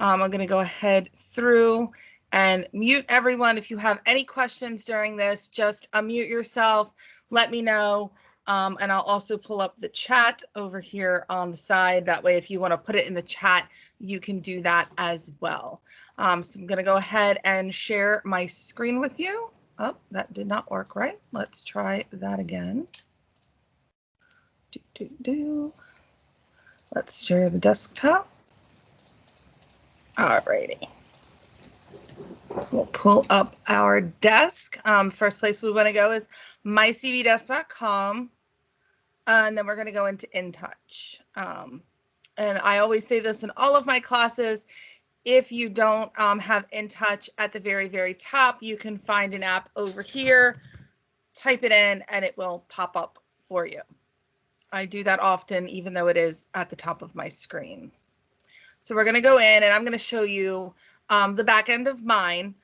I'm going to go ahead through and mute everyone. If you have any questions during this, just unmute yourself, let me know. And I'll also pull up the chat over here on the side. That way, if you want to put it in the chat, you can do that as well. So I'm going to go ahead and share my screen with you. Oh, that did not work right. Let's try that again. Let's share the desktop. Alrighty. We'll pull up our desk. First place we want to go is mycvdesk.com. And then we're going to go into InTouch. And I always say this in all of my classes. If you don't have InTouch at the very, very top, you can find an app over here, type it in, and it will pop up for you. I do that often, even though it is at the top of my screen. So we're going to go in, and I'm going to show you the back end of mine.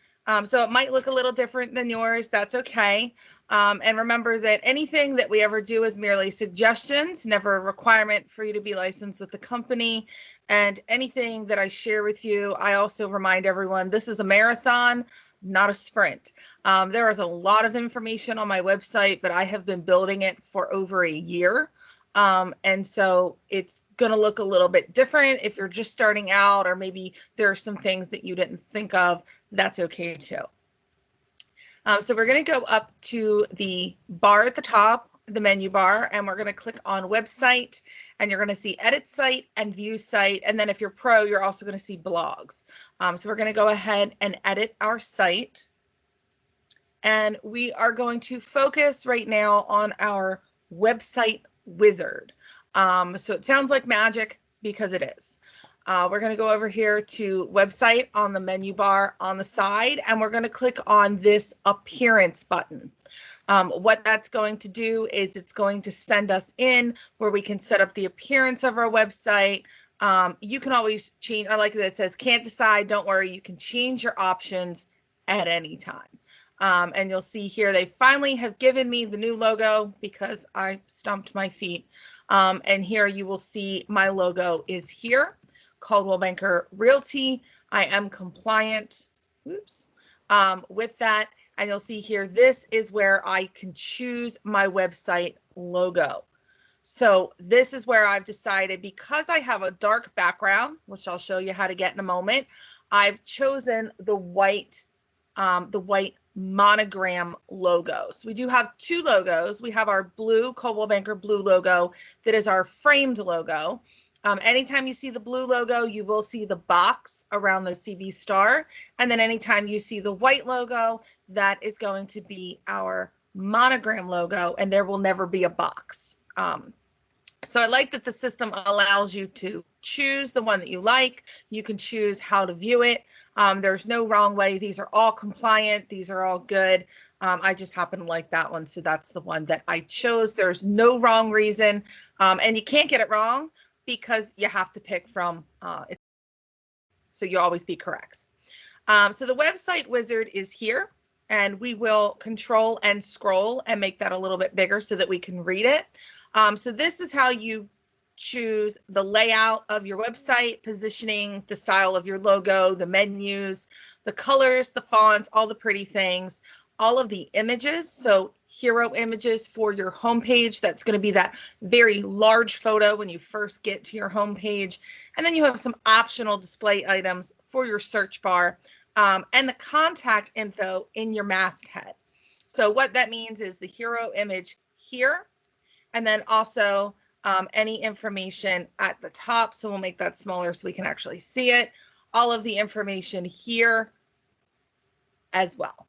So it might look a little different than yours. That's okay. And remember that anything that we ever do is merely suggestions, never a requirement for you to be licensed with the company. And anything that I share with you, I also remind everyone this is a marathon, not a sprint. There is a lot of information on my website, but I have been building it for over a year. And so it's going to look a little bit different if you're just starting out, or maybe there are some things that you didn't think of. That's okay too. So we're going to go up to the bar at the top, the menu bar, and we're going to click on website, and you're going to see edit site and view site. And then if you're pro, you're also going to see blogs. So we're going to go ahead and edit our site. And we are going to focus right now on our website wizard. So it sounds like magic because it is. We're going to go over here to website on the menu bar on the side, and we're going to click on this appearance button. What that's going to do is it's going to send us in where we can set up the appearance of our website. You can always change. I like that it says can't decide. Don't worry. You can change your options at any time. And you'll see here they finally have given me the new logo because I stomped my feet. And here you will see my logo is here, Coldwell Banker Realty. I am compliant, with that. And you'll see here, this is where I can choose my website logo. So this is where I've decided, because I have a dark background, which I'll show you how to get in a moment, I've chosen the white monogram logos. We do have two logos. We have our blue Coldwell Banker blue logo that is our framed logo. Anytime you see the blue logo, you will see the box around the CV star. And then anytime you see the white logo, that is going to be our monogram logo, and there will never be a box. So I like that the system allows you to choose the one that you like. You can choose how to view it. There's no wrong way. These are all compliant. These are all good. I just happen to like that one, so that's the one that I chose. There's no wrong reason, and you can't get it wrong because you have to pick from it. So you'll always be correct. So the website wizard is here, and we will control and scroll and make that a little bit bigger so that we can read it. So this is how you choose the layout of your website, positioning, the style of your logo, the menus, the colors, the fonts, all the pretty things, all of the images. So hero images for your homepage. That's going to be that very large photo when you first get to your homepage. And then you have some optional display items for your search bar, and the contact info in your masthead. So what that means is the hero image here, and then also any information at the top. So we'll make that smaller so we can actually see it. All of the information here as well.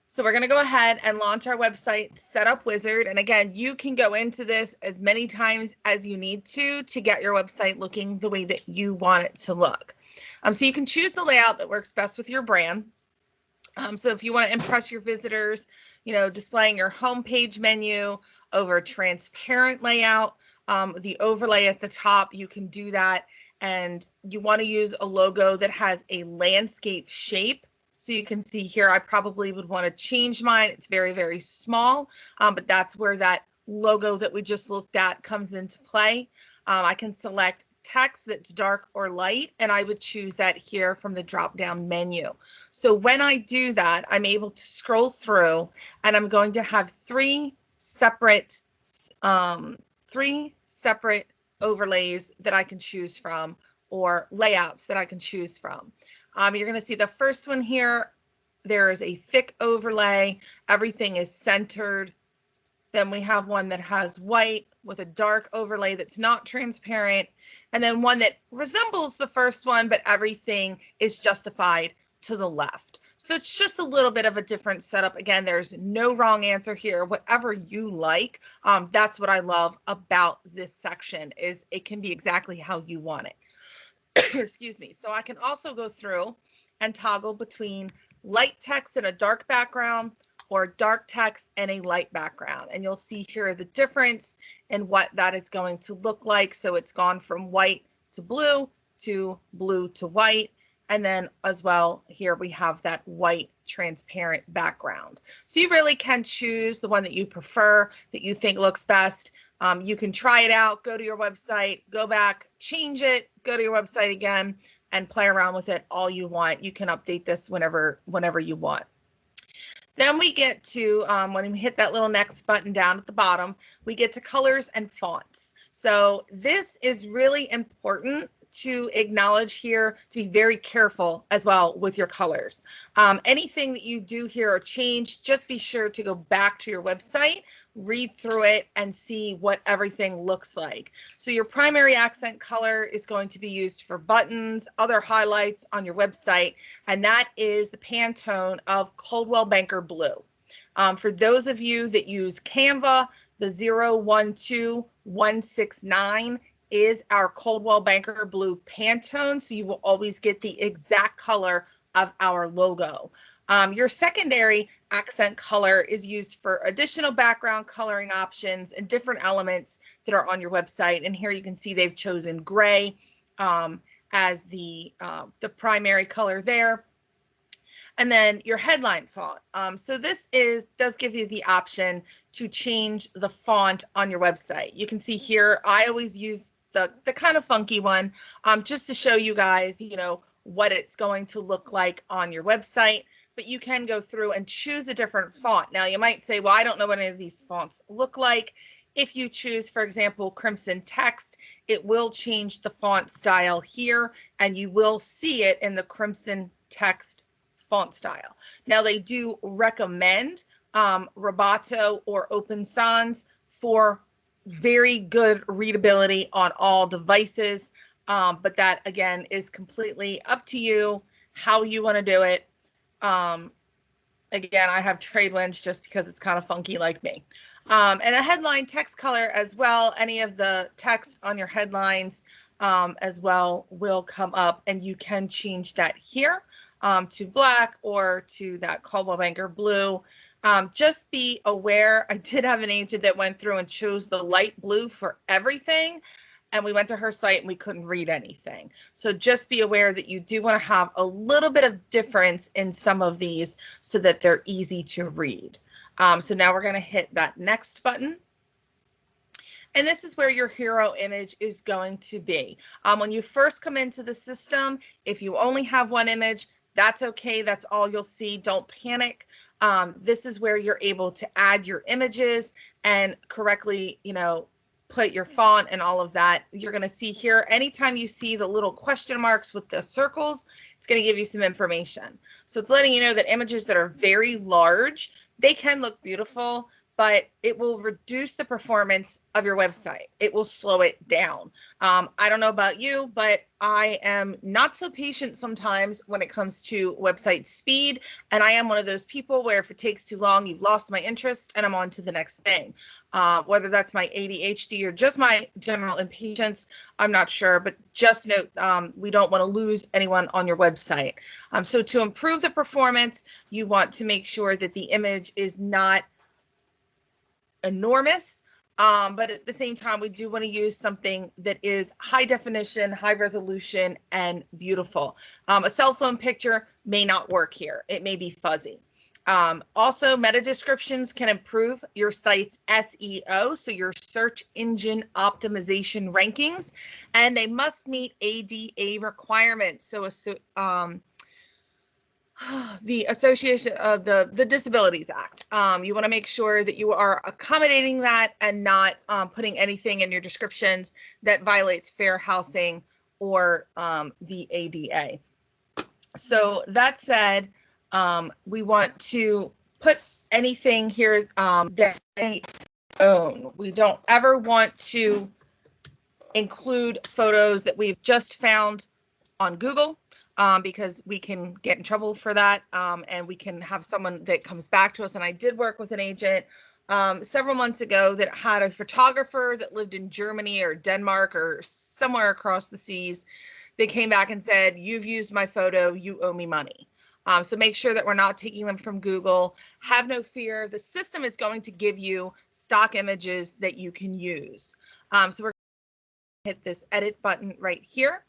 So we're going to go ahead and launch our website setup wizard. And again, you can go into this as many times as you need to get your website looking the way that you want it to look. So you can choose the layout that works best with your brand. So if you want to impress your visitors, displaying your homepage menu over a transparent layout, the overlay at the top, you can do that. And you want to use a logo that has a landscape shape. So you can see here, I probably would want to change mine. It's very, very small, but that's where that logo that we just looked at comes into play. I can select text that's dark or light, and I would choose that here from the drop-down menu. So when I do that, I'm able to scroll through, and I'm going to have three separate overlays that I can choose from, or layouts that I can choose from. You're going to see the first one here. There is a thick overlay. Everything is centered. Then we have one that has white with a dark overlay that's not transparent. And then one that resembles the first one, but everything is justified to the left. So it's just a little bit of a different setup. Again, there's no wrong answer here. Whatever you like, that's what I love about this section, is it can be exactly how you want it. Excuse me. So I can also go through and toggle between light text and a dark background, or dark text and a light background. And you'll see here the difference in what that is going to look like. So it's gone from white to blue to white. And then as well, here we have that white transparent background. So you really can choose the one that you prefer, that you think looks best. You can try it out, go to your website, go back, change it, go to your website again, and play around with it all you want. You can update this whenever you want. Then we get to, when we hit that little next button down at the bottom, we get to colors and fonts. So this is really important to acknowledge here, to be very careful as well with your colors. Anything that you do here or change, just be sure to go back to your website, read through it, and see what everything looks like. So your primary accent color is going to be used for buttons, other highlights on your website, and that is the Pantone of Coldwell Banker Blue. For those of you that use Canva, the 012169 is our Coldwell Banker Blue Pantone, so you will always get the exact color of our logo. Your secondary accent color is used for additional background coloring options and different elements that are on your website. And here you can see they've chosen gray as the primary color there. And then your headline font. So this does give you the option to change the font on your website. You can see here, I always use the kind of funky one, just to show you guys, what it's going to look like on your website. But you can go through and choose a different font. Now you might say, well, I don't know what any of these fonts look like. If you choose, for example, crimson text, it will change the font style here, and you will see it in the crimson text font style. Now they do recommend Roboto or Open Sans for very good readability on all devices, but that again is completely up to you how you want to do it. Again, I have Tradewinds just because it's kind of funky like me. And a headline text color as well. Any of the text on your headlines as well will come up, and you can change that here to black or to that Coldwell Banker Blue. Just be aware, I did have an agent that went through and chose the light blue for everything, and we went to her site and we couldn't read anything. So just be aware that you do want to have a little bit of difference in some of these so that they're easy to read. So now we're going to hit that next button. And this is where your hero image is going to be. When you first come into the system, if you only have one image, that's okay. That's all you'll see. Don't panic. This is where you're able to add your images and correctly, put your font and all of that. You're going to see here, anytime you see the little question marks with the circles, it's going to give you some information. So it's letting you know that images that are very large, they can look beautiful, but it will reduce the performance of your website. It will slow it down. I don't know about you, but I am not so patient sometimes when it comes to website speed. And I am one of those people where if it takes too long, you've lost my interest and I'm on to the next thing. Whether that's my ADHD or just my general impatience, I'm not sure, but just note, we don't want to lose anyone on your website. So to improve the performance, you want to make sure that the image is not enormous, but at the same time, we do want to use something that is high definition, high resolution, and beautiful. A cell phone picture may not work here. It may be fuzzy. Also, meta descriptions can improve your site's SEO, so your search engine optimization rankings, and they must meet ADA requirements. So, the Association of the Disabilities Act. You want to make sure that you are accommodating that and not putting anything in your descriptions that violates fair housing or the ADA. So that said, we want to put anything here that they own. We don't ever want to include photos that we've just found on Google because we can get in trouble for that, and we can have someone that comes back to us. And I did work with an agent several months ago that had a photographer that lived in Germany or Denmark or somewhere across the seas. They came back and said, "You've used my photo, you owe me money." So make sure that we're not taking them from Google. Have no fear. The system is going to give you stock images that you can use. So we're going to hit this edit button right here,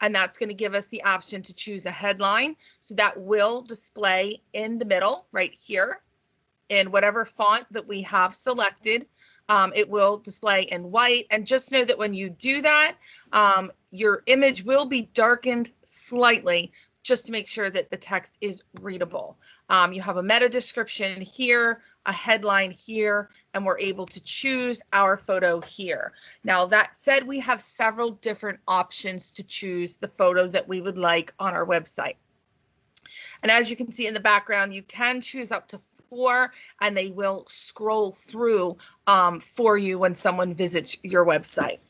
and that's going to give us the option to choose a headline. So that will display in the middle right here in whatever font that we have selected. It will display in white, and just know that when you do that, your image will be darkened slightly just to make sure that the text is readable. You have a meta description here, a headline here, and we're able to choose our photo here. Now, that said, we have several different options to choose the photo that we would like on our website. And as you can see in the background, you can choose up to 4, and they will scroll through for you when someone visits your website.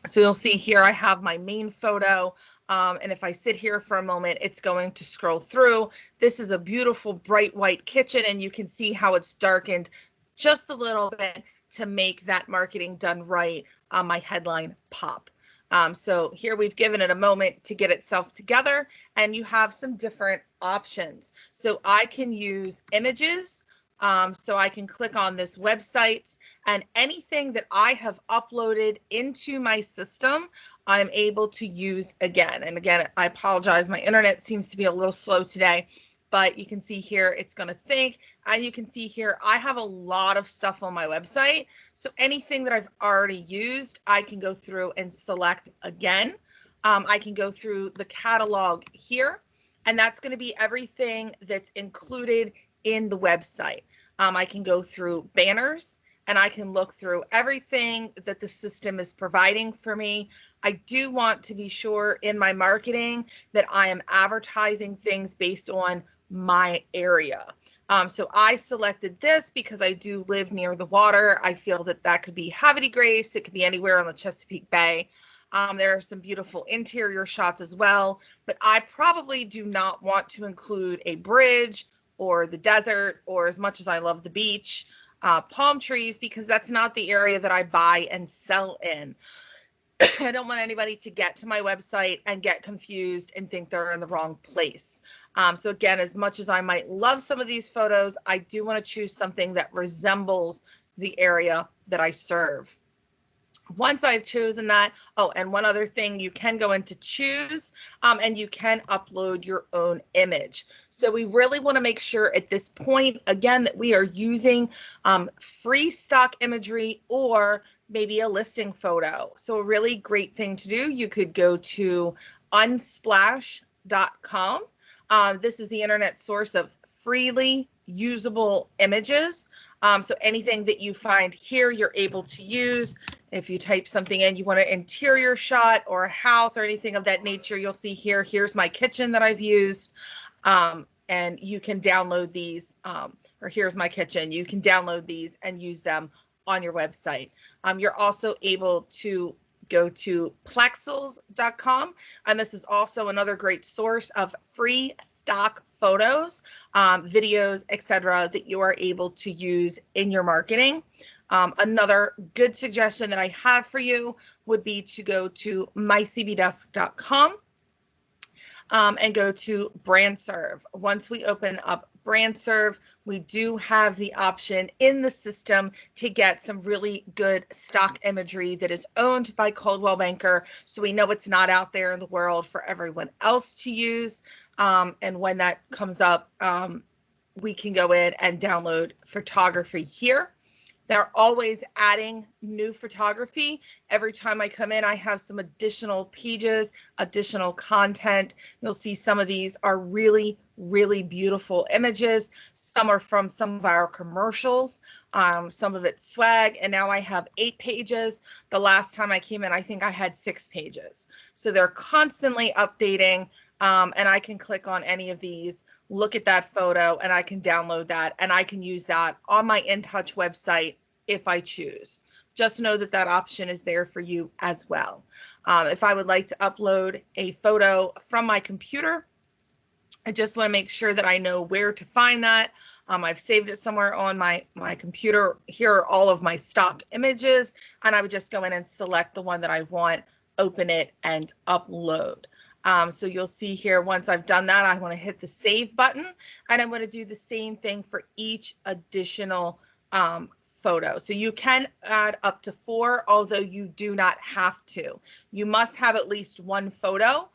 So you'll see here I have my main photo, and if I sit here for a moment, it's going to scroll through. This is a beautiful bright white kitchen, and you can see how it's darkened just a little bit to make that marketing done right on my headline pop. So here we've given it a moment to get itself together, and you have some different options. So I can use images. So I can click on this website, and anything that I have uploaded into my system, I'm able to use again. And again, I apologize, my internet seems to be a little slow today, but you can see here it's going to think, and you can see here I have a lot of stuff on my website. So anything that I've already used, I can go through and select again. I can go through the catalog here, and that's going to be everything that's included in the website. I can go through banners, and I can look through everything that the system is providing for me. I do want to be sure in my marketing that I am advertising things based on my area. So I selected this because I do live near the water. I feel that that could be Havre de Grace. It could be anywhere on the Chesapeake Bay. There are some beautiful interior shots as well, but I probably do not want to include a bridge or the desert, or as much as I love the beach, palm trees, because that's not the area that I buy and sell in. I don't want anybody to get to my website and get confused and think they're in the wrong place. So again, as much as I might love some of these photos, I do want to choose something that resembles the area that I serve. Once I've chosen that, oh, and one other thing, you can go into choose, and you can upload your own image. So we really want to make sure at this point, again, that we are using free stock imagery or maybe a listing photo. So a really great thing to do, you could go to unsplash.com. This is the internet source of freely usable images. So anything that you find here, you're able to use. If you type something in, you want an interior shot or a house or anything of that nature, you'll see here, here's my kitchen that I've used. And you can download these, or here's my kitchen. You can download these and use them on your website. You're also able to go to plexels.com, and this is also another great source of free stock photos, videos, etc., that you are able to use in your marketing. Another good suggestion that I have for you would be to go to mycbdesk.com and go to BrandServe. Once we open up BrandServe, we do have the option in the system to get some really good stock imagery that is owned by Coldwell Banker, so we know it's not out there in the world for everyone else to use. And when that comes up, we can go in and download photography here. They're always adding new photography. Every time I come in, I have some additional pages, additional content. You'll see some of these are really, really beautiful images. Some are from some of our commercials, some of it's swag, and now I have 8 pages. The last time I came in, I think I had 6 pages. So they're constantly updating. And I can click on any of these, look at that photo, and I can download that, and I can use that on my InTouch website if I choose. Just know that that option is there for you as well. If I would like to upload a photo from my computer, I just want to make sure that I know where to find that. I've saved it somewhere on my computer. Here are all of my stock images, and I would just go in and select the one that I want, open it, and upload. So you'll see here, once I've done that, I want to hit the save button, and I'm going to do the same thing for each additional photo. So you can add up to 4, although you do not have to. You must have at least 1 photo.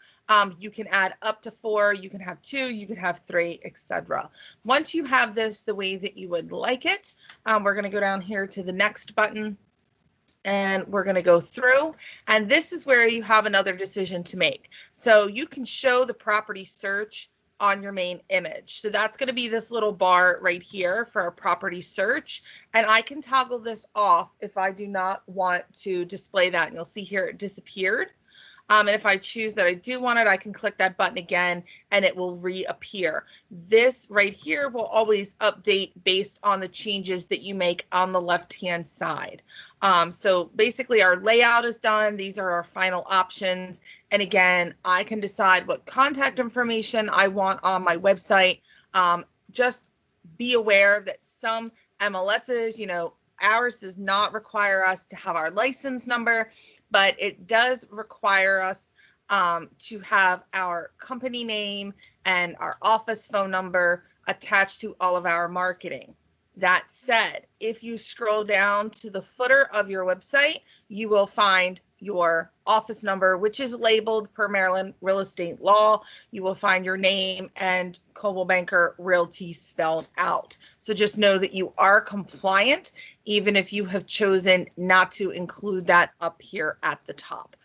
You can add up to 4, you can have 2, you could have 3, etc. Once you have this the way that you would like it, we're going to go down here to the next button, and we're going to go through, and this is where you have another decision to make. So you can show the property search on your main image. So that's going to be this little bar right here for a property search, and I can toggle this off if I do not want to display that, and you'll see here it disappeared. And if I choose that I do want it, I can click that button again and it will reappear. This right here will always update based on the changes that you make on the left-hand side. So basically our layout is done. These are our final options. And again, I can decide what contact information I want on my website. Just be aware that some MLSs, ours does not require us to have our license number, but it does require us to have our company name and our office phone number attached to all of our marketing. That said, if you scroll down to the footer of your website, you will find your office number, which is labeled per Maryland real estate law. You will find your name and Coldwell Banker Realty spelled out. So just know that you are compliant, even if you have chosen not to include that up here at the top.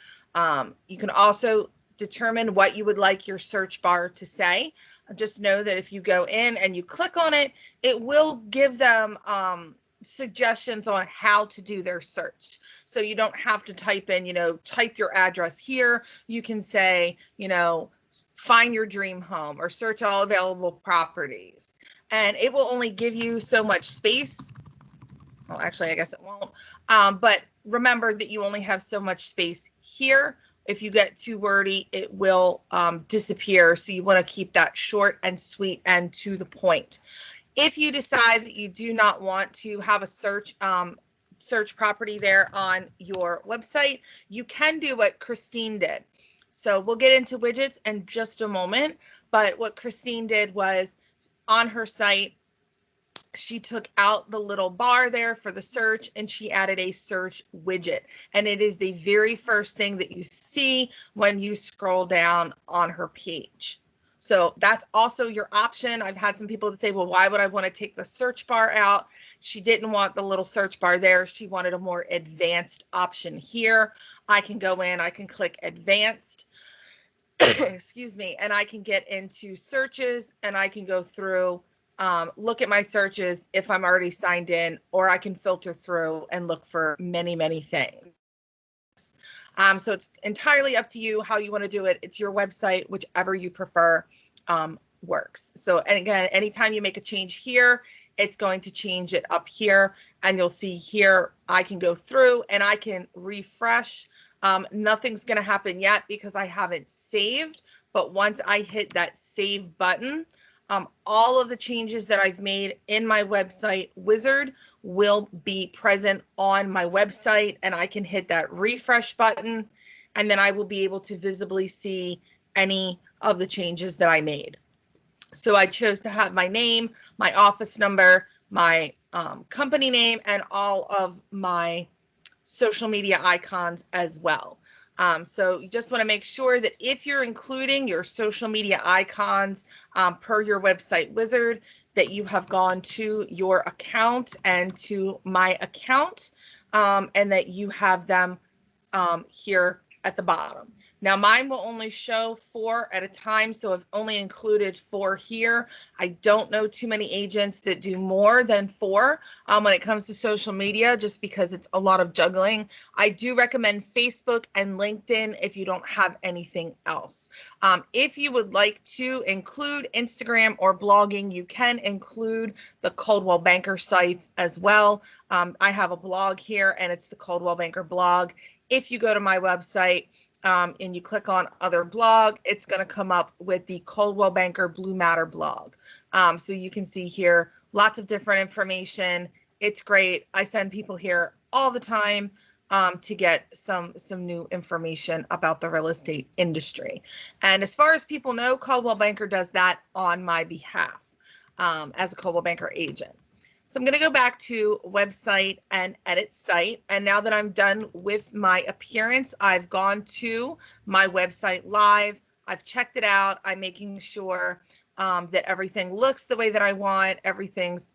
You can also determine what you would like your search bar to say. Just know that if you go in and you click on it, it will give them suggestions on how to do their search. So you don't have to type in, type your address here. You can say, find your dream home or search all available properties. And it will only give you so much space. Well, actually, I guess it won't. But remember that you only have so much space here. If you get too wordy, it will disappear. So you want to keep that short and sweet and to the point. If you decide that you do not want to have a search property there on your website, you can do what Christine did. So we'll get into widgets in just a moment. But what Christine did was on her site, she took out the little bar there for the search and she added a search widget. And it is the very first thing that you see when you scroll down on her page. So that's also your option. I've had some people that say, well, why would I want to take the search bar out? She didn't want the little search bar there. She wanted a more advanced option here. I can go in, I can click advanced, excuse me, and I can get into searches and I can go through look at my searches if I'm already signed in, or I can filter through and look for many, many things. So it's entirely up to you how you want to do it. It's your website, whichever you prefer works. So, and again, anytime you make a change here, it's going to change it up here. And you'll see here, I can go through and I can refresh. Nothing's going to happen yet because I haven't saved. But once I hit that save button, all of the changes that I've made in my website wizard will be present on my website, and I can hit that refresh button, and then I will be able to visibly see any of the changes that I made. So I chose to have my name, my office number, my company name, and all of my social media icons as well. So you just want to make sure that if you're including your social media icons per your website wizard, that you have gone to your account and to my account, and that you have them here at the bottom. Now mine will only show 4 at a time, so I've only included 4 here. I don't know too many agents that do more than 4 when it comes to social media, just because it's a lot of juggling. I do recommend Facebook and LinkedIn if you don't have anything else. If you would like to include Instagram or blogging, you can include the Coldwell Banker sites as well. I have a blog here, and it's the Coldwell Banker blog. If you go to my website and you click on other blog, it's going to come up with the Coldwell Banker Blue Matter blog. So you can see here lots of different information. It's great. I send people here all the time to get some new information about the real estate industry. And as far as people know, Coldwell Banker does that on my behalf as a Coldwell Banker agent. So I'm going to go back to website and edit site. And now that I'm done with my appearance, I've gone to my website live. I've checked it out. I'm making sure that everything looks the way that I want. Everything's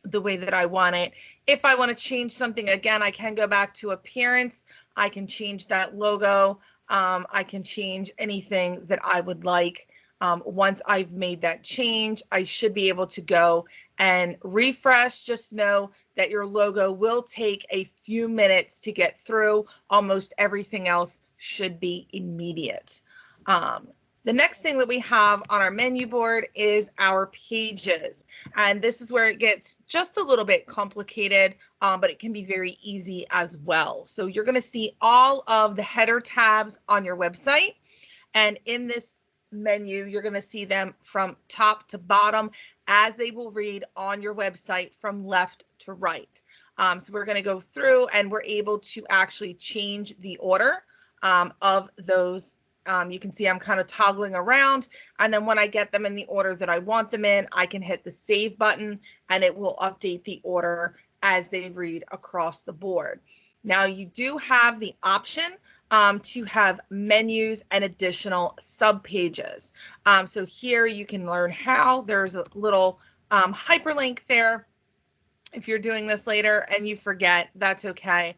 the way that I want it. If I want to change something again, I can go back to appearance. I can change that logo. I can change anything that I would like. Once I've made that change, I should be able to go and refresh. Just know that your logo will take a few minutes to get through. Almost everything else should be immediate. The next thing that we have on our menu board is our pages. And this is where it gets just a little bit complicated, but it can be very easy as well. So you're going to see all of the header tabs on your website. And in this menu, you're going to see them from top to bottom as they will read on your website from left to right. So we're going to go through and we're able to actually change the order of those. You can see I'm kind of toggling around, and then when I get them in the order that I want them in, I can hit the save button and it will update the order as they read across the board. Now you do have the option to have menus and additional sub pages. So here you can learn how. There's a little hyperlink there. If you're doing this later and you forget, that's okay.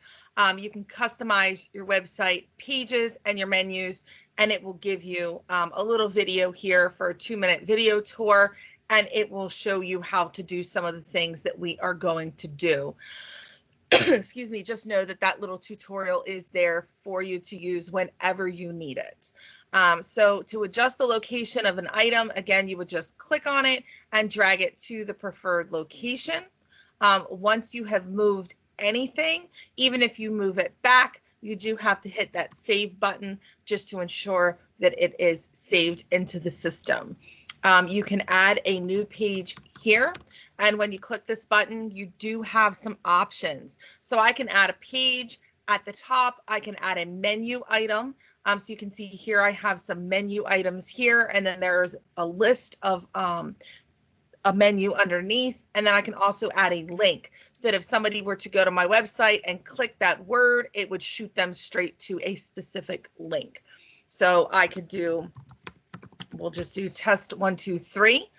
You can customize your website pages and your menus, and it will give you a little video here for a 2-minute video tour, and it will show you how to do some of the things that we are going to do. Excuse me, just know that that little tutorial is there for you to use whenever you need it. So to adjust the location of an item, again, you would just click on it and drag it to the preferred location. Once you have moved anything, even if you move it back, you do have to hit that save button just to ensure that it is saved into the system. You can add a new page here. And when you click this button, you do have some options. So I can add a page at the top. I can add a menu item. So you can see here I have some menu items here, and then there's a list of a menu underneath, and then I can also add a link so that if somebody were to go to my website and click that word, it would shoot them straight to a specific link. So I could do, we'll just do test 1, 2, 3.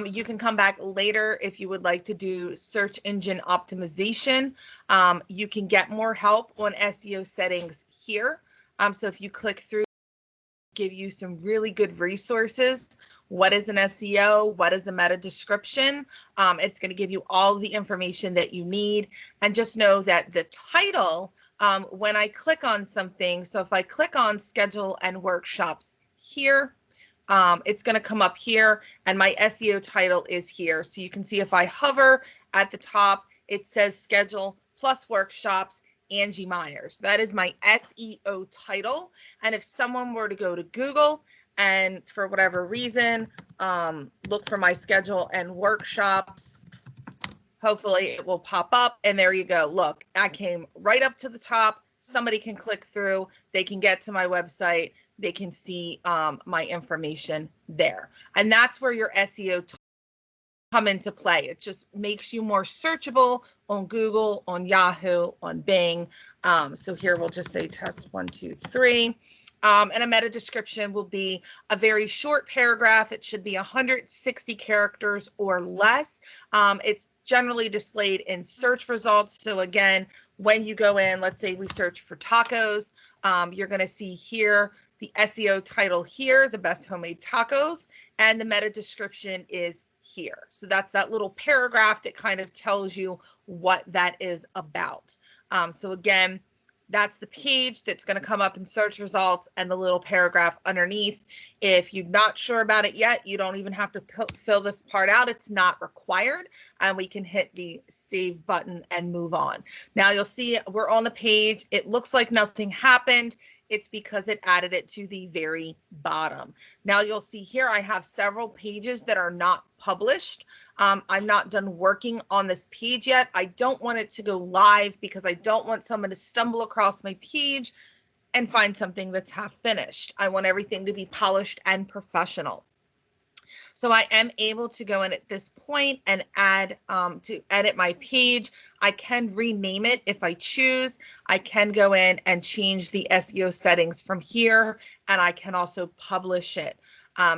You can come back later if you would like to do search engine optimization. You can get more help on SEO settings here. So if you click through, give you some really good resources. What is an SEO? What is a meta description? It's going to give you all the information that you need. And just know that the title, when I click on something, so if I click on schedule and workshops here, it's going to come up here, and my SEO title is here. So you can see if I hover at the top, it says schedule plus workshops, Angie Myers. That is my SEO title. And if someone were to go to Google and for whatever reason, look for my schedule and workshops, hopefully it will pop up, and there you go. Look, I came right up to the top. Somebody can click through, they can get to my website, they can see my information there. And that's where your SEO come into play. It just makes you more searchable on Google, on Yahoo, on Bing. So here we'll just say test 1, 2, 3. And a meta description will be a very short paragraph. It should be 160 characters or less. It's generally displayed in search results. So again, when you go in, let's say we search for tacos, you're going to see here the SEO title here, the best homemade tacos, and the meta description is here. So that's that little paragraph that kind of tells you what that is about. So again, that's the page that's going to come up in search results and the little paragraph underneath. If you're not sure about it yet, you don't even have to fill this part out. It's not required, and we can hit the save button and move on. Now you'll see we're on the page. It looks like nothing happened. It's because it added it to the very bottom. Now you'll see here I have several pages that are not published. I'm not done working on this page yet. I don't want it to go live because I don't want someone to stumble across my page and find something that's half finished. I want everything to be polished and professional. So I am able to go in at this point and add to edit my page. I can rename it if I choose. I can go in and change the SEO settings from here, and I can also publish it.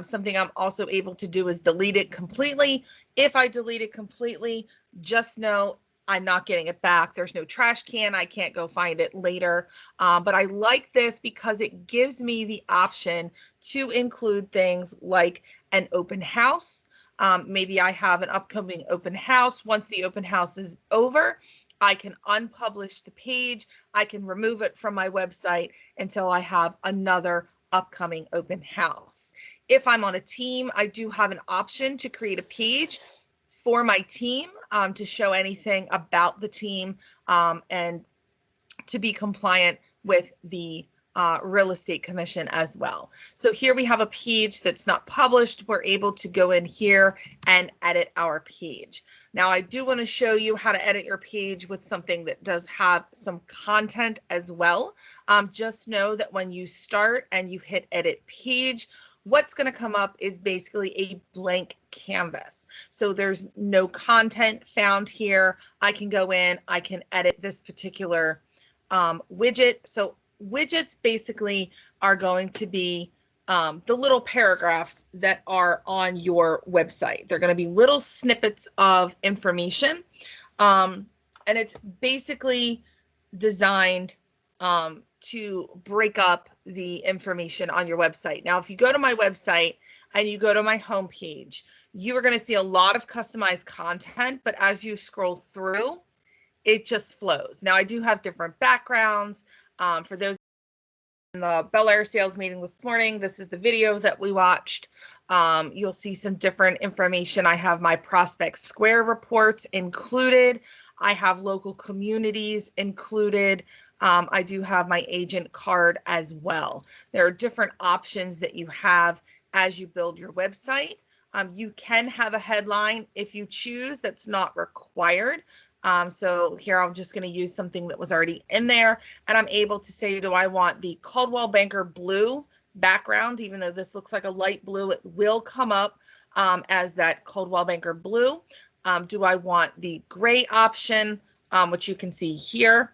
Something I'm also able to do is delete it completely. If I delete it completely, just know I'm not getting it back. There's no trash can. I can't go find it later. But I like this because it gives me the option to include things like an open house. Maybe I have an upcoming open house. Once the open house is over, I can unpublish the page. I can remove it from my website until I have another upcoming open house. If I'm on a team, I do have an option to create a page for my team to show anything about the team and to be compliant with the real estate commission as well. So here we have a page that's not published. We're able to go in here and edit our page. Now I do want to show you how to edit your page with something that does have some content as well. Just know that when you start and you hit edit page, what's going to come up is basically a blank canvas. So there's no content found here. I can go in, I can edit this particular widget. So widgets basically are going to be the little paragraphs that are on your website. They're going to be little snippets of information. And it's basically designed to break up the information on your website. Now, if you go to my website and you go to my homepage, you are going to see a lot of customized content, but as you scroll through, it just flows. Now, I do have different backgrounds. For those in the Bel Air sales meeting this morning, this is the video that we watched. You'll see some different information. I have my Prospect Square reports included. I have local communities included. I do have my agent card as well. There are different options that you have as you build your website. You can have a headline if you choose. That's not required. So here I'm just going to use something that was already in there, and I'm able to say, do I want the Coldwell Banker blue background? Even though this looks like a light blue, it will come up as that Coldwell Banker blue. Do I want the gray option, which you can see here?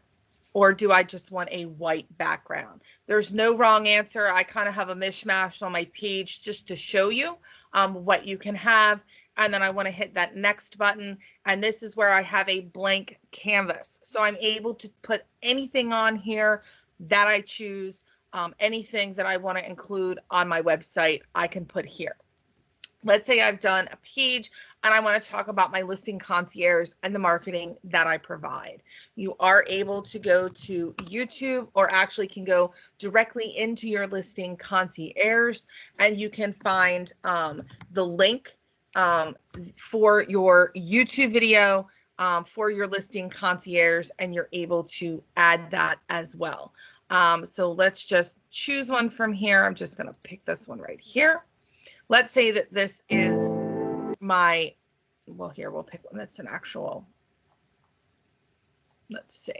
Or do I just want a white background? There's no wrong answer. I kind of have a mishmash on my page just to show you what you can have. And then I want to hit that next button. And this is where I have a blank canvas. So I'm able to put anything on here that I choose, anything that I want to include on my website, I can put here. Let's say I've done a page and I want to talk about my listing concierge and the marketing that I provide. You are able to go to YouTube, or actually can go directly into your listing concierge, and you can find the link for your YouTube video for your listing concierge, and you're able to add that as well. So let's just choose one from here. I'm just going to pick this one right here. Let's say that this is my, well, here we'll pick one that's an actual, let's see.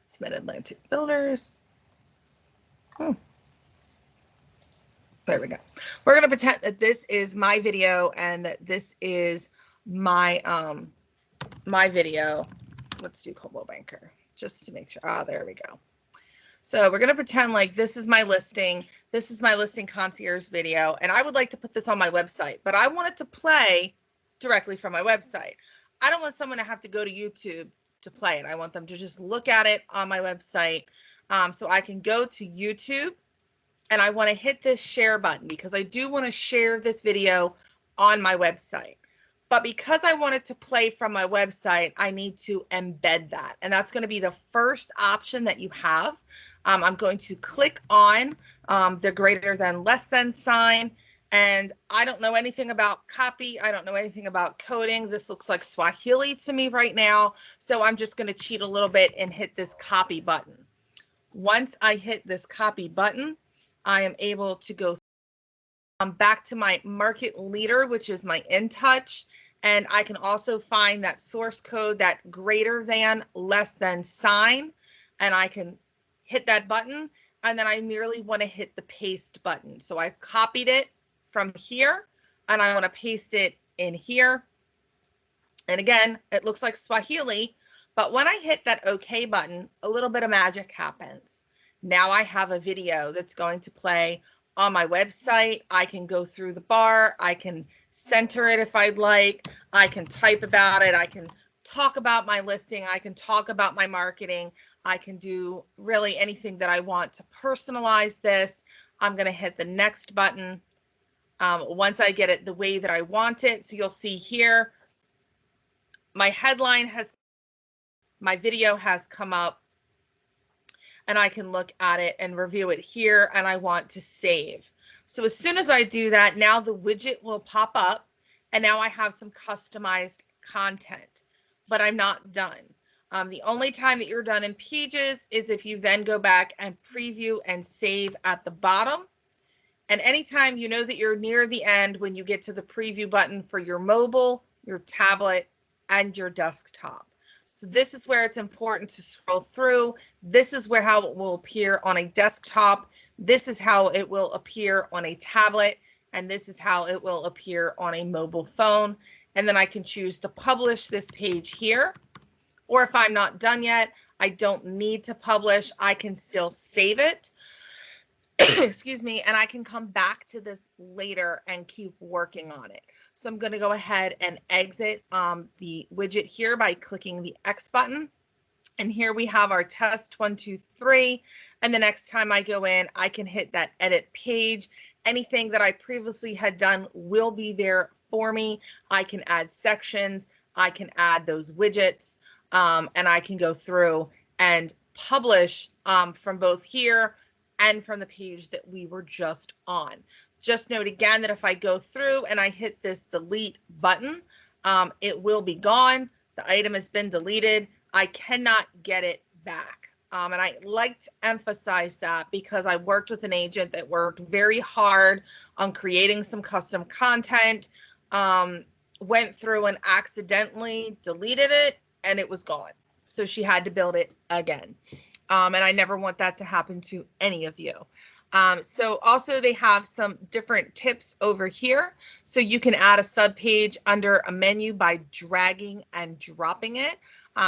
It's Mid-Atlantic Builders. There we go. We're going to pretend that this is my video and that this is my my video. Let's do Coldwell Banker just to make sure. Ah, there we go. So we're going to pretend like this is my listing. This is my listing concierge video, and I would like to put this on my website, but I want it to play directly from my website. I don't want someone to have to go to YouTube to play it. I want them to just look at it on my website. So I can go to YouTube, and I want to hit this share button because I do want to share this video on my website. But because I want it to play from my website, I need to embed that. And that's going to be the first option that you have. I'm going to click on the greater than less than sign. And I don't know anything about copy. I don't know anything about coding. This looks like Swahili to me right now. So I'm just going to cheat a little bit and hit this copy button. Once I hit this copy button, I am able to go back to my market leader, which is my InTouch, and I can also find that source code, that greater than, less than sign, and I can hit that button, and then I merely want to hit the paste button. So I copied it from here, and I want to paste it in here. And again, it looks like Swahili, but when I hit that OK button, a little bit of magic happens. Now I have a video that's going to play on my website. I can go through the bar. I can center it if I'd like. I can type about it. I can talk about my listing. I can talk about my marketing. I can do really anything that I want to personalize this. I'm going to hit the next button once I get it the way that I want it. So you'll see here, my headline has, my video has come up, and I can look at it and review it here, and I want to save. So as soon as I do that, now the widget will pop up, and now I have some customized content, but I'm not done. The only time that you're done in Pages is if you then go back and preview and save at the bottom. And anytime you know that you're near the end when you get to the preview button for your mobile, your tablet, and your desktop. So this is where it's important to scroll through. This is where how it will appear on a desktop. This is how it will appear on a tablet. And this is how it will appear on a mobile phone. And then I can choose to publish this page here. Or if I'm not done yet, I don't need to publish. I can still save it. Excuse me, and I can come back to this later and keep working on it. So I'm going to go ahead and exit the widget here by clicking the X button. And here we have our test 1, 2, 3. And the next time I go in, I can hit that edit page. Anything that I previously had done will be there for me. I can add sections. I can add those widgets, and I can go through and publish from both here and from the page that we were just on. Just note again that if I go through and I hit this delete button, it will be gone. The item has been deleted. I cannot get it back. And I like to emphasize that because I worked with an agent that worked very hard on creating some custom content, went through and accidentally deleted it, and it was gone. So she had to build it again. And I never want that to happen to any of you. So also they have some different tips over here. So you can add a subpage under a menu by dragging and dropping it.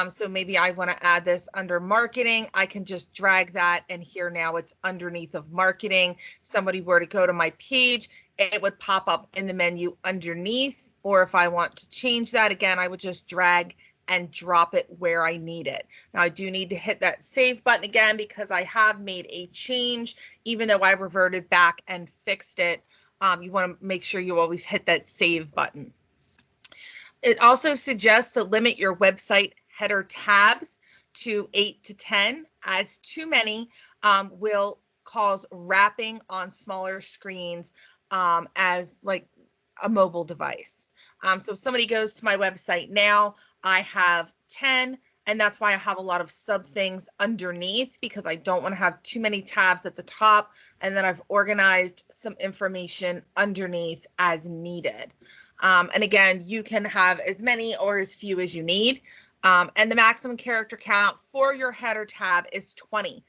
So maybe I want to add this under marketing. I can just drag that, and here now it's underneath of marketing. If somebody were to go to my page, it would pop up in the menu underneath. Or if I want to change that again, I would just drag and drop it where I need it. Now I do need to hit that save button again because I have made a change, even though I reverted back and fixed it. You want to make sure you always hit that save button. It also suggests to limit your website header tabs to 8 to 10, as too many will cause wrapping on smaller screens as like a mobile device. So if somebody goes to my website now, I have 10, and that's why I have a lot of sub things underneath, because I don't want to have too many tabs at the top, and then I've organized some information underneath as needed. And again, you can have as many or as few as you need. And the maximum character count for your header tab is 20.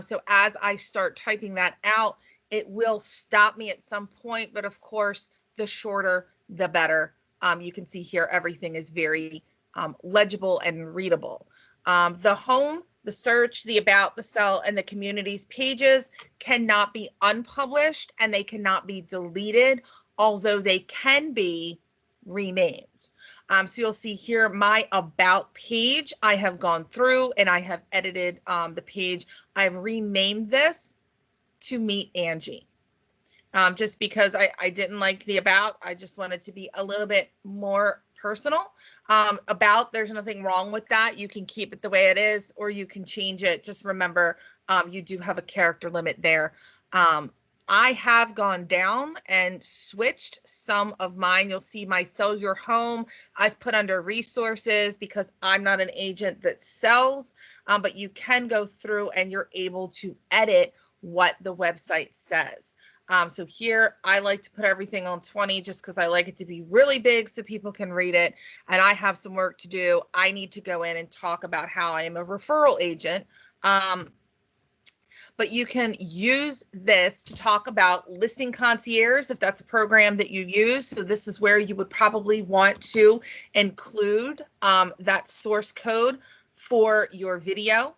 So as I start typing that out, It will stop me at some point, but of course, the shorter, the better. You can see here, everything is very legible and readable. The home, the search, the about, the sell, and the communities pages cannot be unpublished and they cannot be deleted, although they can be renamed. So you'll see here my about page. I have gone through and I have edited the page. I've renamed this to Meet Angie. Just because I didn't like the about. I just wanted to be a little bit more personal. About, there's nothing wrong with that. You can keep it the way it is, or you can change it. Just remember, you do have a character limit there. I have gone down and switched some of mine. You'll see my Sell Your Home. I've put under resources because I'm not an agent that sells, but you can go through and you're able to edit what the website says. So here I like to put everything on 20 just because I like it to be really big so people can read it. And I have some work to do. I need to go in and talk about how I am a referral agent. But you can use this to talk about Listing Concierge if that's a program that you use. So this is where you would probably want to include that source code for your video.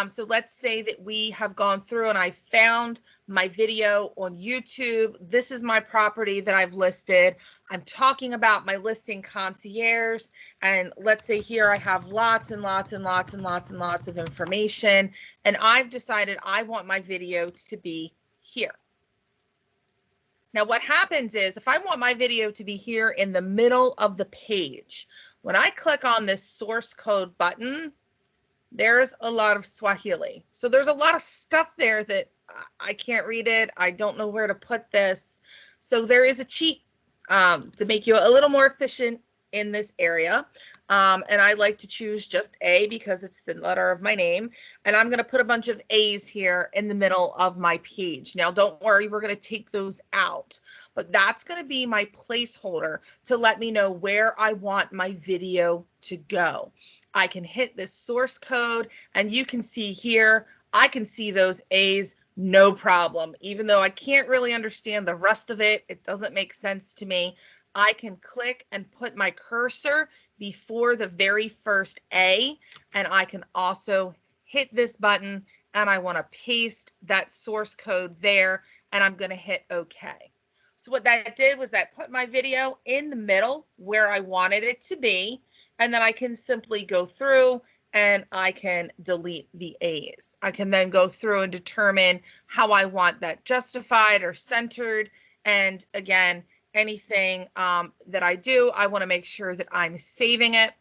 So let's say that we have gone through and I found my video on YouTube. This is my property that I've listed. I'm talking about my Listing Concierge. And let's say here I have lots and lots and lots and lots and lots of information. And I've decided I want my video to be here. Now what happens is if I want my video to be here in the middle of the page, when I click on this source code button, there's a lot of Swahili. So there's a lot of stuff there that I can't read it. I don't know where to put this. So there is a cheat to make you a little more efficient in this area. And I like to choose just A because it's the letter of my name. And I'm going to put a bunch of A's here in the middle of my page. Now, don't worry, we're going to take those out. But that's going to be my placeholder to let me know where I want my video to go. I can hit this source code and you can see here, I can see those A's, no problem. Even though I can't really understand the rest of it, it doesn't make sense to me. I can click and put my cursor before the very first A, and I can also hit this button and I want to paste that source code there, and I'm going to hit OK. So what that did was that put my video in the middle where I wanted it to be. And then I can simply go through and I can delete the A's. I can then go through and determine how I want that justified or centered. And again, anything that I do, I want to make sure that I'm saving it.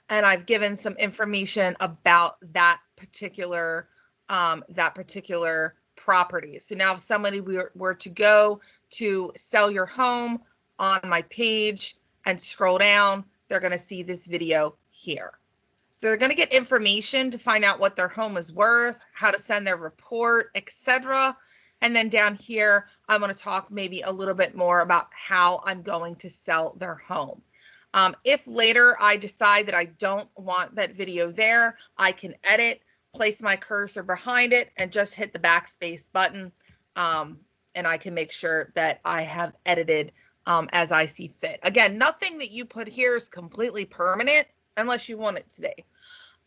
And I've given some information about that particular property. So now if somebody were to go to Sell Your Home on my page and scroll down, they're going to see this video here. So they're going to get information to find out what their home is worth, how to send their report, etc. And then down here, I want to talk maybe a little bit more about how I'm going to sell their home. If later I decide that I don't want that video there, I can edit, place my cursor behind it, and just hit the backspace button. And I can make sure that I have edited as I see fit. Again, nothing that you put here is completely permanent unless you want it to be.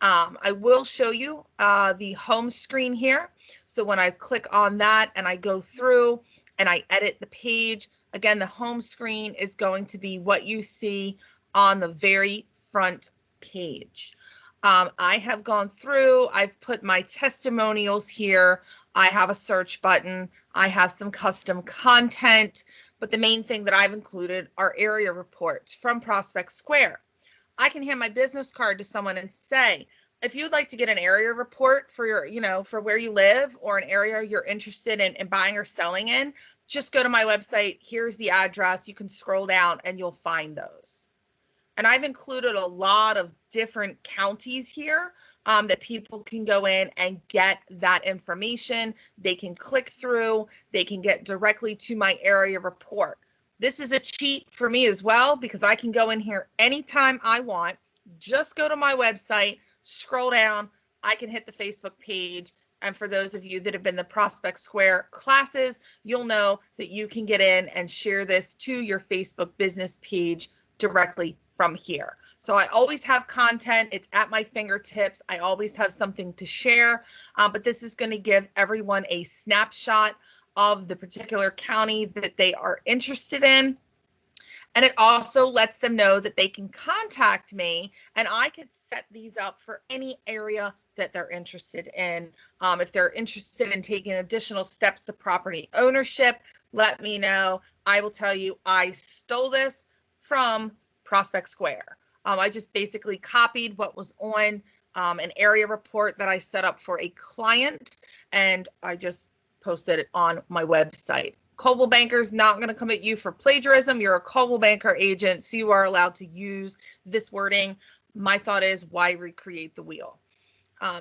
I will show you the home screen here. So when I click on that and I go through and I edit the page, again, the home screen is going to be what you see on the very front page. I have gone through, I've put my testimonials here. I have a search button. I have some custom content. But the main thing that I've included are area reports from Prospect Square. I can hand my business card to someone and say, if you'd like to get an area report for your, for where you live or an area you're interested in buying or selling in, just go to my website. Here's the address. You can scroll down and you'll find those. And I've included a lot of different counties here that people can go in and get that information. They can click through, they can get directly to my area report. This is a cheat for me as well because I can go in here anytime I want. Just go to my website, scroll down, I can hit the Facebook page And for those of you that have been the Prospect Square classes, you'll know that you can get in and share this to your Facebook business page directly from here. So I always have content. It's at my fingertips. I always have something to share, but this is going to give everyone a snapshot of the particular county that they are interested in. And it also lets them know that they can contact me and I could set these up for any area that they're interested in. If they're interested in taking additional steps to property ownership, let me know. I will tell you, I stole this from Prospect Square. I just basically copied what was on an area report that I set up for a client, and I just posted it on my website. Coldwell Banker's not going to come at you for plagiarism. You're a Coldwell Banker agent, so you are allowed to use this wording. My thought is, why recreate the wheel?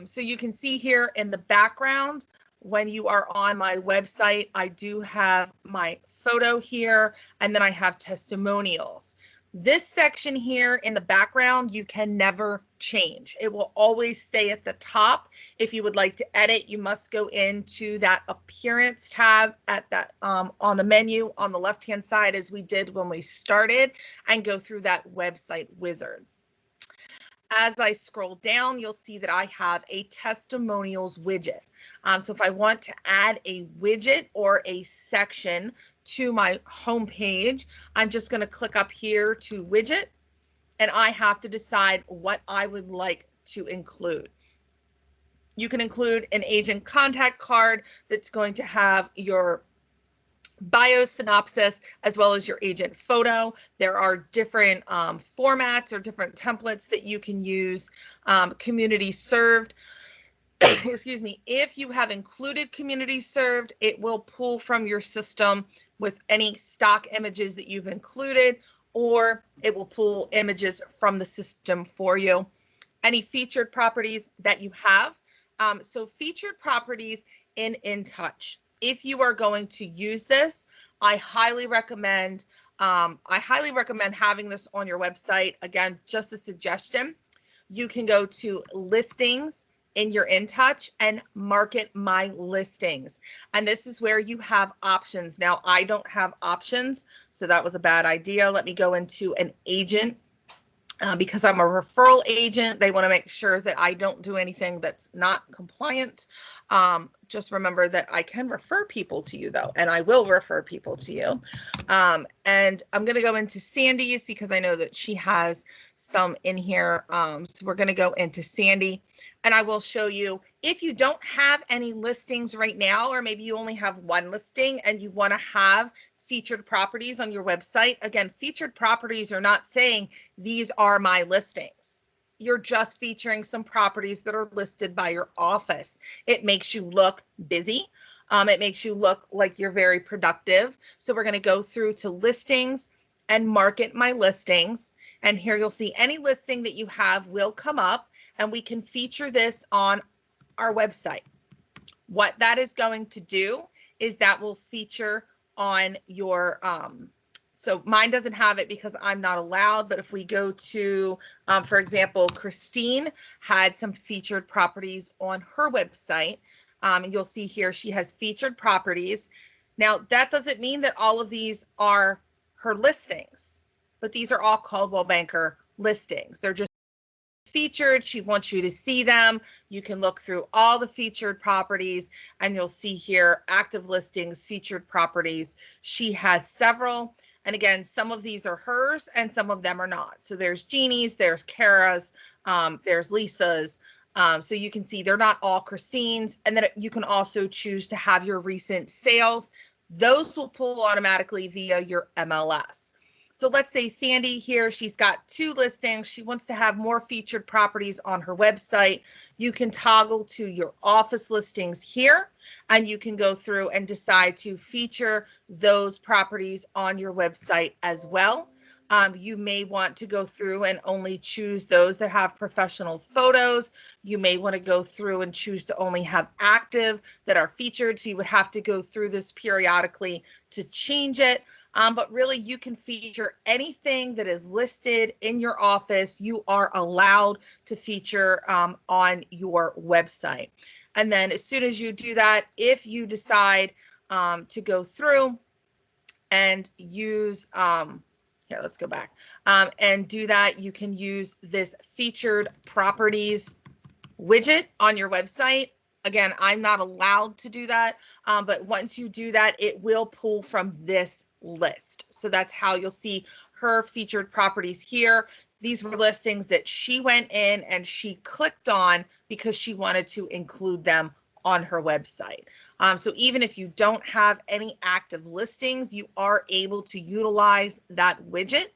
So you can see here in the background, when you are on my website, I do have my photo here, and then I have testimonials. This section here in the background, you can never change. It will always stay at the top. If you would like to edit, you must go into that appearance tab at that on the menu on the left-hand side, as we did when we started, and go through that website wizard. As I scroll down, you'll see that I have a testimonials widget. So if I want to add a widget or a section to my home page, I'm just going to click up here to widget, and I have to decide what I would like to include. You can include an agent contact card that's going to have your bio synopsis as well as your agent photo. There are different formats or different templates that you can use. Community served. Excuse me, if you have included community served, it will pull from your system with any stock images that you've included, or it will pull images from the system for you. Any featured properties that you have. So featured properties in InTouch. If you are going to use this, I highly recommend having this on your website. Again, just a suggestion. You can go to listings in your InTouch and market my listings. And this is where you have options. Now, I don't have options, so that was a bad idea. Let me go into an agent. Because I'm a referral agent, they want to make sure that I don't do anything that's not compliant. Just remember that I can refer people to you, though, and I will refer people to you. And I'm going to go into Sandy's because I know that she has some in here. So we're going to go into Sandy, and I will show you if you don't have any listings right now, or maybe you only have one listing and you want to have featured properties on your website. Again, featured properties are not saying these are my listings. You're just featuring some properties that are listed by your office. It makes you look busy. It makes you look like you're very productive. So we're going to go through to listings and market my listings. And here you'll see any listing that you have will come up, and we can feature this on our website. What that is going to do is that will feature on your, so mine doesn't have it because I'm not allowed, but if we go to, for example, Christine had some featured properties on her website. You'll see here she has featured properties. Now, that doesn't mean that all of these are her listings, but these are all Coldwell Banker listings. They're just featured. She wants you to see them. You can look through all the featured properties, and you'll see here active listings, featured properties. She has several, and again, some of these are hers and some of them are not. So there's Jeannie's, there's Kara's, there's Lisa's. So you can see they're not all Christine's, and then you can also choose to have your recent sales. Those will pull automatically via your MLS. So let's say Sandy here, she's got 2 listings. She wants to have more featured properties on her website. You can toggle to your office listings here, and you can go through and decide to feature those properties on your website as well. You may want to go through and only choose those that have professional photos. You may want to go through and choose to only have active that are featured. So you would have to go through this periodically to change it. But really, you can feature anything that is listed in your office. You are allowed to feature on your website. And then as soon as you do that, if you decide to go through and use, here, let's go back, and do that, you can use this featured properties widget on your website. Again, I'm not allowed to do that, but once you do that, it will pull from this list. So that's how you'll see her featured properties here. These were listings that she went in and she clicked on because she wanted to include them on her website. So even if you don't have any active listings, you are able to utilize that widget.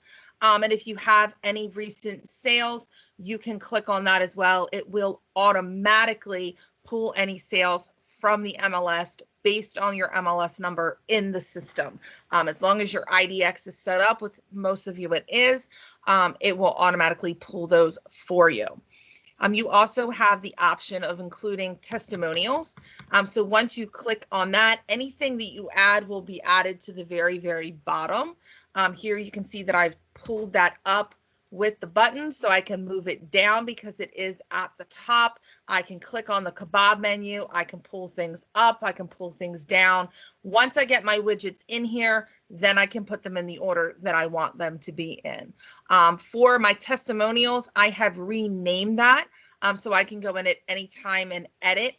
And if you have any recent sales, you can click on that as well. It will automatically pull any sales from the MLS based on your MLS number in the system. As long as your IDX is set up, with most of you it is, it will automatically pull those for you. You also have the option of including testimonials. So once you click on that, anything that you add will be added to the very, very bottom. Here you can see that I've pulled that up with the button, so I can move it down because it is at the top. I can click on the kebab menu. I can pull things up. I can pull things down. Once I get my widgets in here, then I can put them in the order that I want them to be in. For my testimonials, I have renamed that, so I can go in at any time and edit.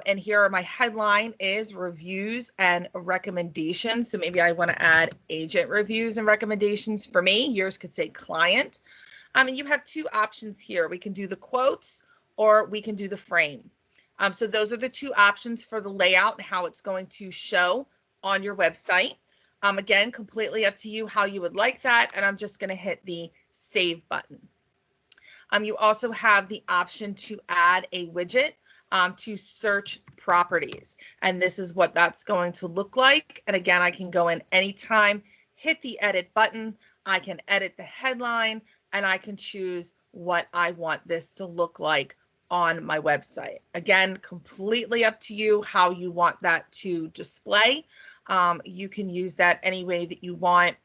And here my headline is reviews and recommendations. So maybe I want to add agent reviews and recommendations for me. Yours could say client. And you have two options here. We can do the quotes or we can do the frame. So those are the two options for the layout and how it's going to show on your website. Again, completely up to you how you would like that. And I'm just going to hit the save button. You also have the option to add a widget to search properties. And this is what that's going to look like. And again, I can go in anytime, hit the edit button. I can edit the headline and I can choose what I want this to look like on my website. Again, completely up to you how you want that to display. You can use that any way that you want.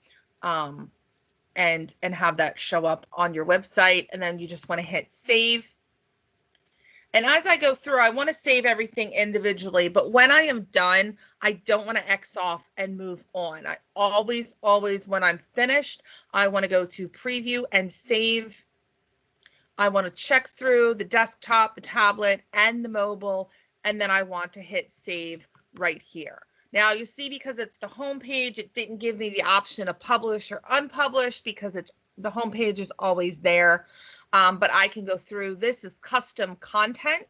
And have that show up on your website. And then you just want to hit save. And as I go through, I want to save everything individually, but when I am done, I don't want to X off and move on. I always, when I'm finished, I want to go to preview and save. I want to check through the desktop, the tablet, and the mobile, and then I want to hit save right here. Now you see, because it's the home page, it didn't give me the option of publish or unpublish because the home page is always there. But I can go through. This is custom content.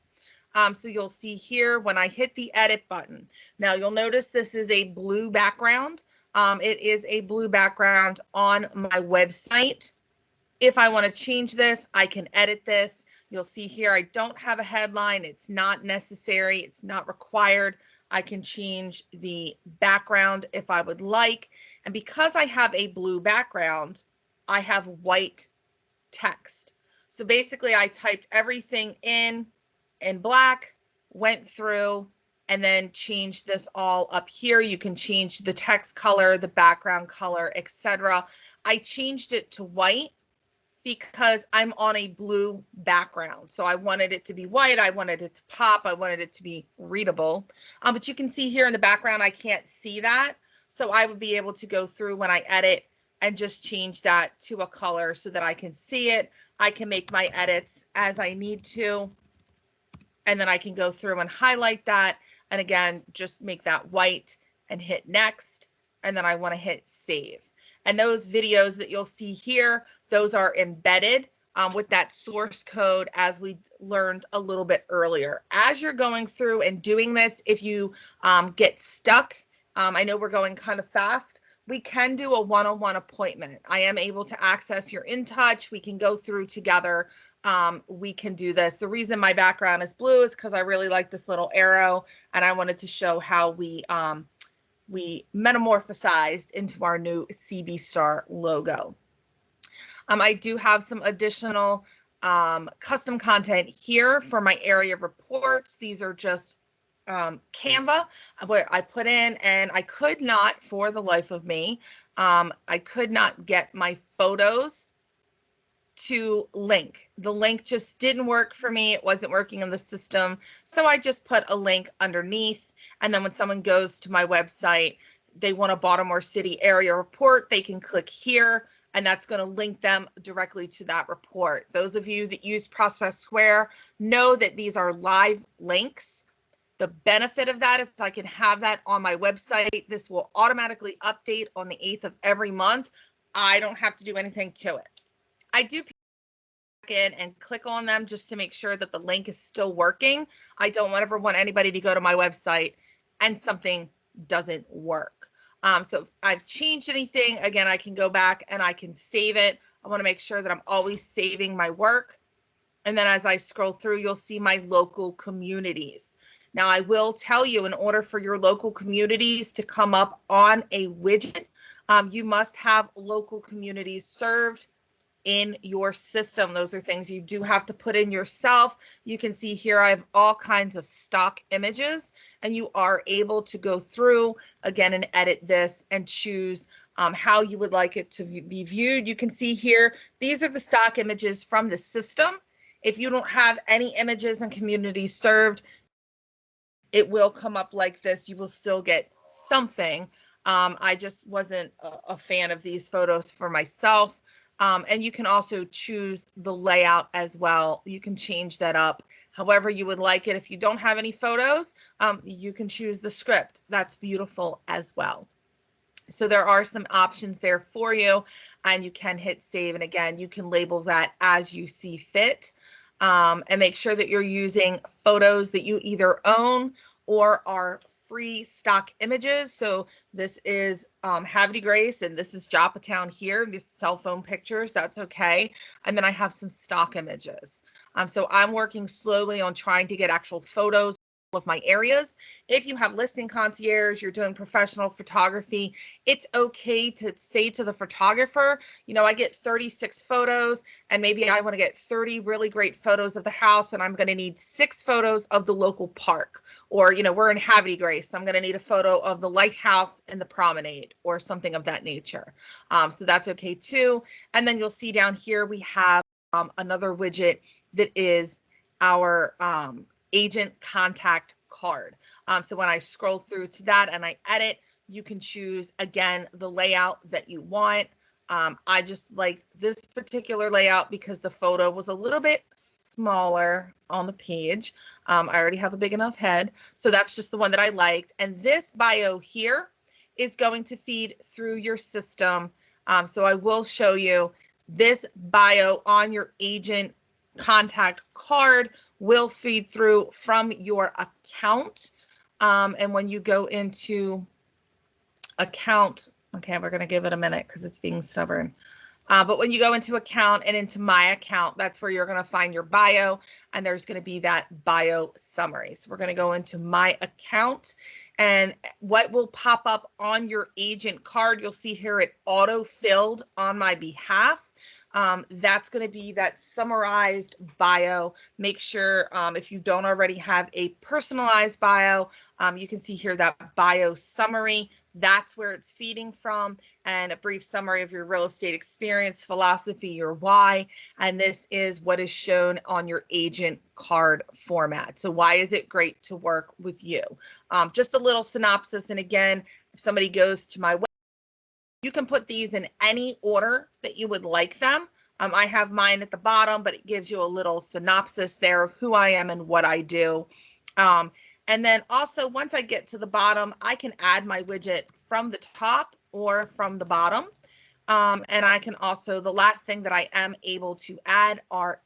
So you'll see here when I hit the edit button. Now you'll notice this is a blue background. It is a blue background on my website. If I want to change this, I can edit this. You'll see here I don't have a headline. It's not necessary. It's not required. I can change the background if I would like. And because I have a blue background, I have white text. So basically I typed everything in black, went through, and then changed this all up here. You can change the text color, the background color, etc. I changed it to white because I'm on a blue background. So I wanted it to be white. I wanted it to pop. I wanted it to be readable. But you can see here in the background, I can't see that. So I would be able to go through when I edit and just change that to a color so that I can see it. I can make my edits as I need to. And then I can go through and highlight that. And again, just make that white and hit next. And then I want to hit save. And those videos that you'll see here, those are embedded with that source code, as we learned a little bit earlier. As you're going through and doing this, if you get stuck, I know we're going kind of fast, we can do a one-on-one appointment. I am able to access your InTouch. We can go through together. We can do this. The reason my background is blue is because I really like this little arrow, and I wanted to show how we metamorphosized into our new CB Star logo. I do have some additional custom content here for my area reports. These are just Canva, what I put in, and I could not, for the life of me, I could not get my photos to link. The link just didn't work for me. It wasn't working in the system. So I just put a link underneath. And then when someone goes to my website, they want a Baltimore City area report, they can click here, and that's going to link them directly to that report. Those of you that use Prospect Square know that these are live links. The benefit of that is I can have that on my website. This will automatically update on the 8th of every month. I don't have to do anything to it. I do back in and click on them just to make sure that the link is still working. I don't ever want anybody to go to my website and something doesn't work. So if I've changed anything, again, I can go back and I can save it. I want to make sure that I'm always saving my work. And then as I scroll through, you'll see my local communities. Now, I will tell you, in order for your local communities to come up on a widget, you must have local communities served in your system. Those are things you do have to put in yourself. You can see here I have all kinds of stock images, and you are able to go through again and edit this and choose how you would like it to be viewed. You can see here, these are the stock images from the system. If you don't have any images and communities served, it will come up like this. You will still get something. I just wasn't a fan of these photos for myself. And you can also choose the layout as well. You can change that up however you would like it. If you don't have any photos, you can choose the script. That's beautiful as well. So there are some options there for you, and you can hit save. And again, you can label that as you see fit, and make sure that you're using photos that you either own or are free stock images. So this is Havre Grace, and this is Joppatown here, these cell phone pictures, that's okay. And then I have some stock images. So I'm working slowly on trying to get actual photos of my areas. If you have listing concierge, you're doing professional photography, it's okay to say to the photographer, you know, I get 36 photos and maybe I want to get 30 really great photos of the house, and I'm going to need 6 photos of the local park. Or, you know, we're in Havre Grace, so I'm going to need a photo of the lighthouse and the promenade or something of that nature. So that's okay too. And then you'll see down here we have another widget that is our agent contact card. So when I scroll through to that and I edit, you can choose again the layout that you want. I just like this particular layout because the photo was a little bit smaller on the page. I already have a big enough head, so that's just the one that I liked. And this bio here is going to feed through your system. So I will show you this bio on your agent contact card will feed through from your account. And when you go into account, okay, we're going to give it a minute because it's being stubborn. But when you go into account and into my account, that's where you're going to find your bio, and there's going to be that bio summary. So we're going to go into my account, and what will pop up on your agent card, you'll see here it auto filled on my behalf. That's going to be that summarized bio. Make sure if you don't already have a personalized bio, you can see here that bio summary. That's where it's feeding from, and a brief summary of your real estate experience, philosophy, your why. And this is what is shown on your agent card format. So why is it great to work with you? Just a little synopsis. And again, if somebody goes to my website, you can put these in any order that you would like them. I have mine at the bottom, but it gives you a little synopsis there of who I am and what I do. And then also, once I get to the bottom, I can add my widget from the top or from the bottom. And I can also, the last thing that I am able to add are,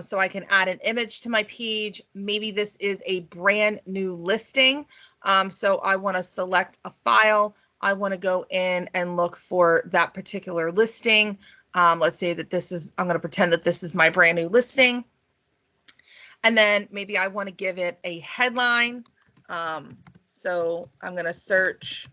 so I can add an image to my page. Maybe this is a brand new listing. So I want to select a file. I want to go in and look for that particular listing. Let's say that this is, I'm going to pretend that this is my brand new listing. And then maybe I want to give it a headline. So I'm going to search.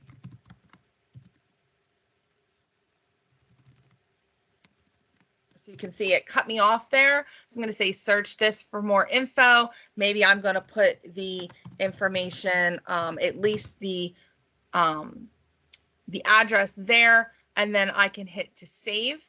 So you can see it cut me off there. So I'm going to say search this for more info. Maybe I'm going to put the information, at least the address there, and then I can hit to save.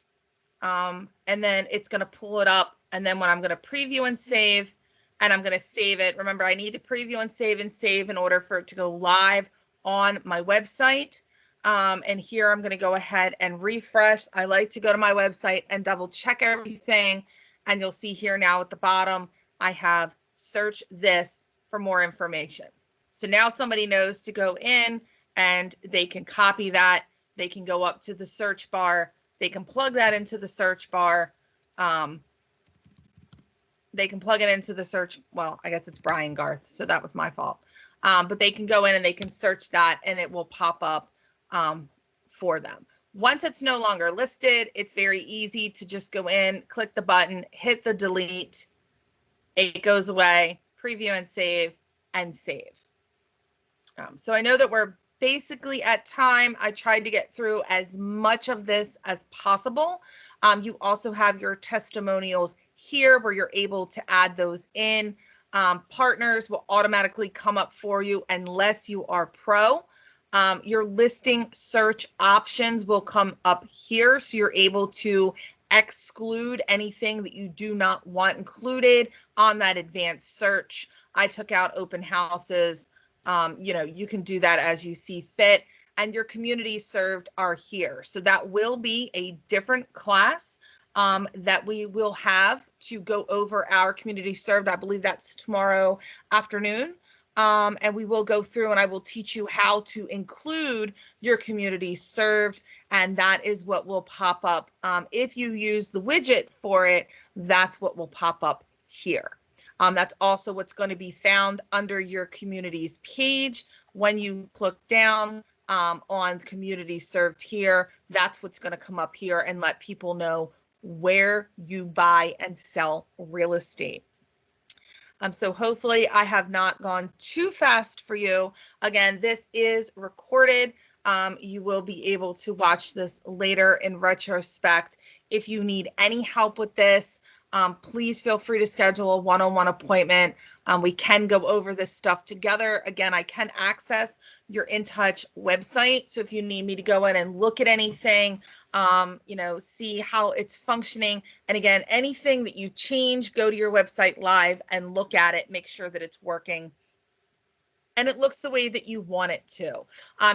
and then it's going to pull it up. And then when I'm going to preview and save, and I'm going to save it, remember I need to preview and save in order for it to go live on my website. And here I'm going to go ahead and refresh. I like to go to my website and double check everything. And you'll see here now at the bottom, I have search this for more information. So now somebody knows to go in and they can copy that. They can go up to the search bar. They can plug that into the search bar. They can plug it into the search. Well, I guess it's Brian Garth, so that was my fault. But they can go in and they can search that and it will pop up for them. Once it's no longer listed, it's very easy to just go in, click the button, hit the delete. It goes away, preview and save, and save. So I know that we're basically at time. I tried to get through as much of this as possible. You also have your testimonials here where you're able to add those in. Partners will automatically come up for you unless you are pro. Your listing search options will come up here, so you're able to exclude anything that you do not want included on that advanced search. I took out open houses. You know, you can do that as you see fit, and your community served are here. So that will be a different class that we will have to go over our community served. I believe that's tomorrow afternoon. And we will go through and I will teach you how to include your community served. And that is what will pop up. If you use the widget for it, that's what will pop up here. That's also what's going to be found under your communities page. When you click down on community served here, that's what's going to come up here and let people know where you buy and sell real estate. So hopefully I have not gone too fast for you. Again, this is recorded. You will be able to watch this later in retrospect. If you need any help with this, please feel free to schedule a one-on-one appointment. We can go over this stuff together. Again, I can access your InTouch website. So if you need me to go in and look at anything, you know, see how it's functioning. And again, anything that you change, go to your website live and look at it, make sure that it's working and it looks the way that you want it to.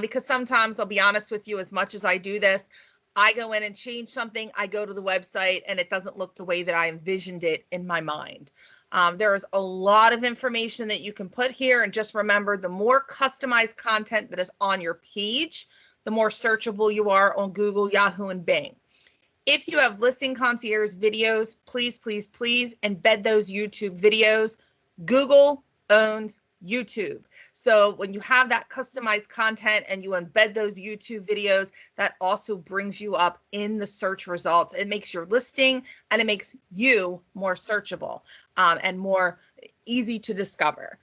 Because sometimes, I'll be honest with you, as much as I do this, I go in and change something, I go to the website and it doesn't look the way that I envisioned it in my mind. There is a lot of information that you can put here, and just remember, the more customized content that is on your page, the more searchable you are on Google, Yahoo, and Bing. If you have Listing Concierge videos, please, please, please embed those YouTube videos. Google owns YouTube. So when you have that customized content and you embed those YouTube videos, that also brings you up in the search results. It makes your listing and it makes you more searchable and more easy to discover.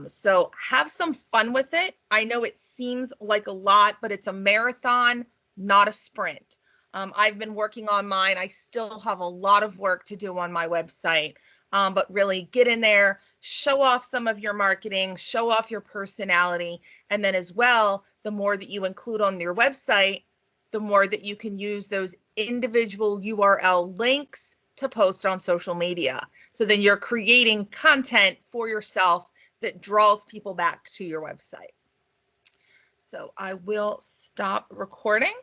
So have some fun with it. I know it seems like a lot, but it's a marathon, not a sprint. I've been working on mine. I still have a lot of work to do on my website. But really get in there, show off some of your marketing, show off your personality. And then as well, the more that you include on your website, the more that you can use those individual URL links to post on social media. So then you're creating content for yourself that draws people back to your website. So I will stop recording.